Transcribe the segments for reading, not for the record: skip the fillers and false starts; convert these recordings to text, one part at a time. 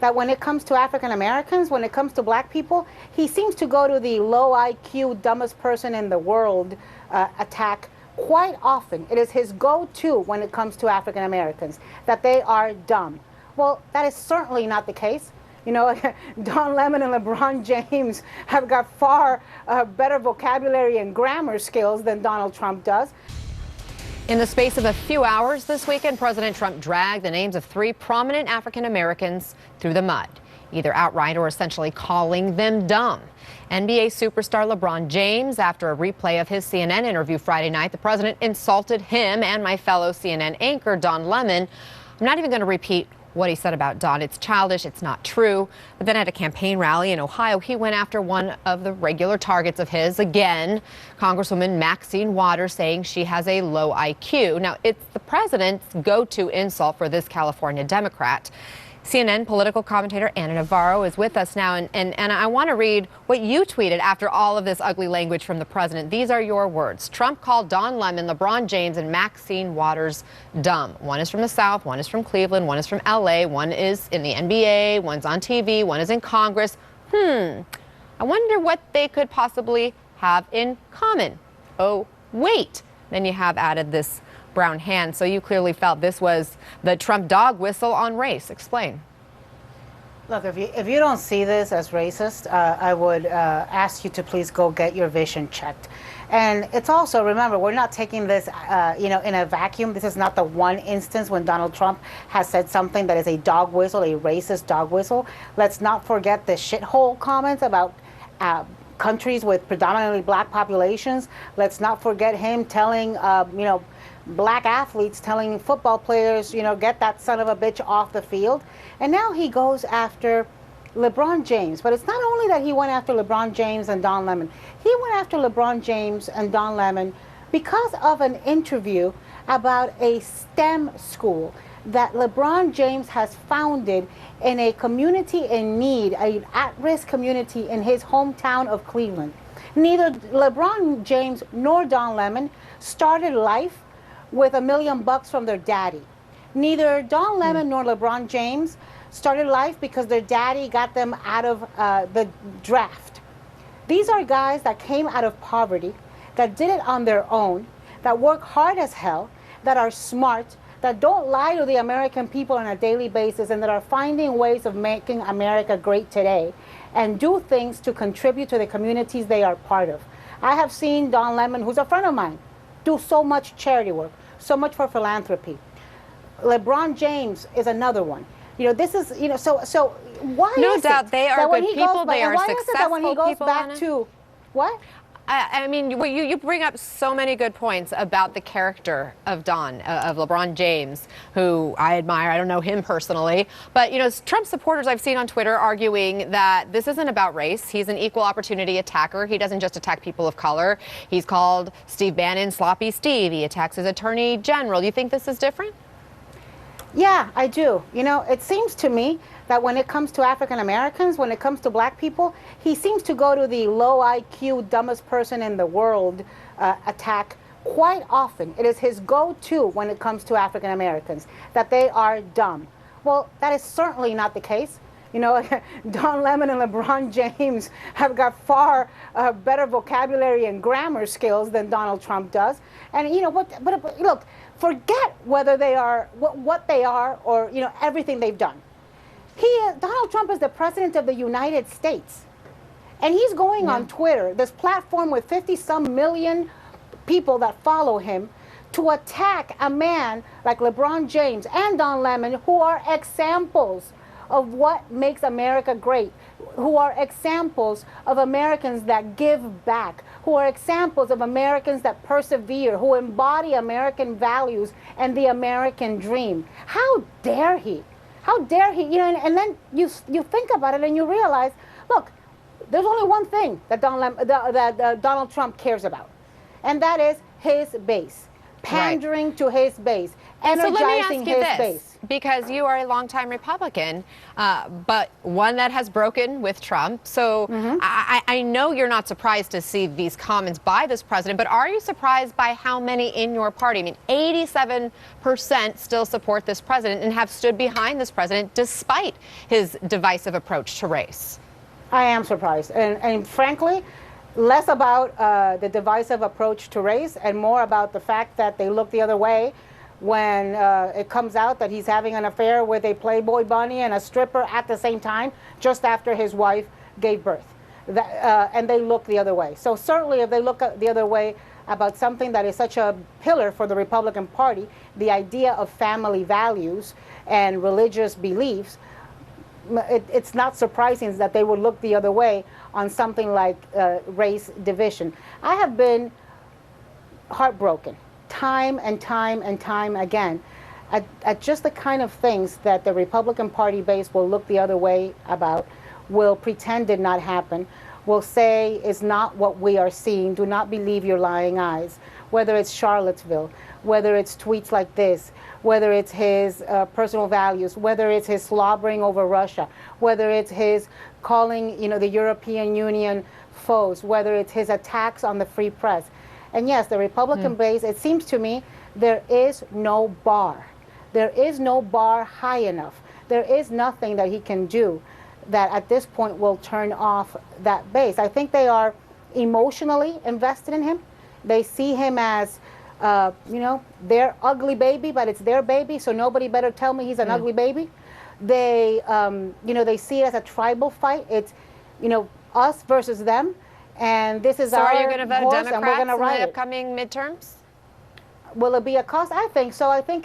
that when it comes to African Americans, when it comes to black people, he seems to go to the low IQ, dumbest person in the world attack quite often. It is his go-to when it comes to African Americans, that they are dumb. Well, that is certainly not the case. You know, Don Lemon and LeBron James have got far better vocabulary and grammar skills than Donald Trump does. In the space of a few hours this weekend, President Trump dragged the names of 3 prominent African Americans through the mud, either outright or essentially calling them dumb. NBA superstar LeBron James, after a replay of his CNN interview Friday night, the president insulted him and my fellow CNN anchor Don Lemon. I'm not even going to repeat what he said about Don. It's childish. It's not true. But then at a campaign rally in Ohio, he went after one of the regular targets of his again, Congresswoman Maxine Waters, saying she has a low IQ. Now, it's the president's go-to insult for this California Democrat. CNN political commentator Ana Navarro is with us now, and I want to read what you tweeted after all of this ugly language from the president. These are your words. Trump called Don Lemon, LeBron James, and Maxine Waters dumb. One is from the South, one is from Cleveland, one is from LA, one is in the NBA, one's on TV, one is in Congress. I wonder what they could possibly have in common. Oh, wait. Then you have added this brown hand. So you clearly felt this was the Trump dog whistle on race. Explain. Look, if you don't see this as racist, I would ask you to please go get your vision checked. And it's also, remember, we're not taking this, in a vacuum. This is not the one instance when Donald Trump has said something that is a dog whistle, a racist dog whistle. Let's not forget the shithole comments about countries with predominantly black populations. Let's not forget him telling, black athletes, telling football players, get that son of a bitch off the field. And now he goes after LeBron James. But it's not only that he went after LeBron James and Don Lemon. He went after LeBron James and Don Lemon because of an interview about a STEM school that LeBron James has founded in a community in need, an at-risk community in his hometown of Cleveland. Neither LeBron James nor Don Lemon started life with $1 million from their daddy. Neither Don Lemon nor LeBron James started life because their daddy got them out of the draft. These are guys that came out of poverty, that did it on their own, that work hard as hell, that are smart, that don't lie to the American people on a daily basis, and that are finding ways of making America great today and do things to contribute to the communities they are part of. I have seen Don Lemon, who's a friend of mine, do so much charity work, so much for philanthropy. LeBron James is another one. This is, so why no is doubt it they are that when good he people, goes, they are why successful is it that when he goes people, back Anna? to, what? I mean, you bring up so many good points about the character of Don, of LeBron James, who I admire. I don't know him personally. But, Trump supporters I've seen on Twitter arguing that this isn't about race. He's an equal opportunity attacker. He doesn't just attack people of color. He's called Steve Bannon Sloppy Steve. He attacks his attorney general. Do you think this is different? Yeah, I do. It seems to me that when it comes to African Americans, when it comes to black people, he seems to go to the low IQ, dumbest person in the world attack quite often. It is his go-to when it comes to African Americans, that they are dumb. Well, that is certainly not the case. Don Lemon and LeBron James have got far better vocabulary and grammar skills than Donald Trump does. And but look, forget whether they are what they are or everything they've done. Donald Trump is the president of the United States, and he's going on Twitter, this platform with 50-some million people that follow him, to attack a man like LeBron James and Don Lemon, who are examples of what makes America great, who are examples of Americans that give back, who are examples of Americans that persevere, who embody American values and the American dream. How dare he? How dare he? And then you think about it and you realize, look, there's only one thing that Donald Trump cares about, and that is his base, pandering to his base, energizing his base. because you are a longtime Republican, but one that has broken with Trump. So I know you're not surprised to see these comments by this president, but are you surprised by how many in your party? I mean, 87% still support this president and have stood behind this president despite his divisive approach to race. I am surprised. And frankly, less about the divisive approach to race and more about the fact that they look the other way when it comes out that he's having an affair with a Playboy bunny and a stripper at the same time, just after his wife gave birth. And they look the other way. So certainly if they look the other way about something that is such a pillar for the Republican Party, the idea of family values and religious beliefs, it's not surprising that they would look the other way on something like race division. I have been heartbroken time and time and time again at just the kind of things that the Republican Party base will look the other way about, will pretend did not happen, will say is not what we are seeing, do not believe your lying eyes, whether it's Charlottesville, whether it's tweets like this, whether it's his personal values, whether it's his slobbering over Russia, whether it's his calling, the European Union foes, whether it's his attacks on the free press. And yes, the Republican base, it seems to me, there is no bar. There is no bar high enough. There is nothing that he can do that at this point will turn off that base. I think they are emotionally invested in him. They see him as, their ugly baby, but it's their baby, so nobody better tell me he's an ugly baby. They, they see it as a tribal fight. It's, us versus them. And this is so our are you going to vote horse, and we're Democrats going to in ride the it. upcoming midterms? Will it be a cost? I think so. I think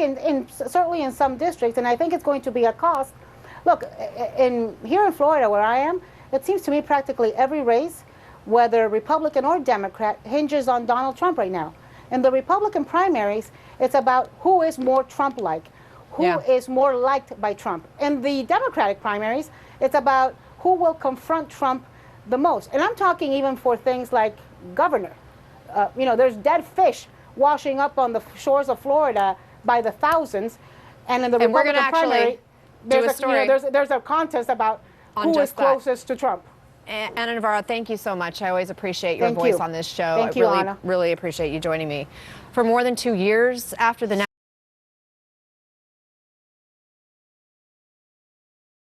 certainly in some districts, and I think it's going to be a cost. Look, here in Florida where I am, it seems to me practically every race, whether Republican or Democrat, hinges on Donald Trump right now. In the Republican primaries, it's about who is more Trump-like, who is more liked by Trump. In the Democratic primaries, it's about who will confront Trump the most. And I'm talking even for things like governor. There's dead fish washing up on the shores of Florida by the thousands. And in the Republican primary, there's a contest about who is closest to Trump. Ana Navarro, thank you so much. I always appreciate your voice on this show. Thank you, I Ana. really appreciate you joining me. For more than 2 years after the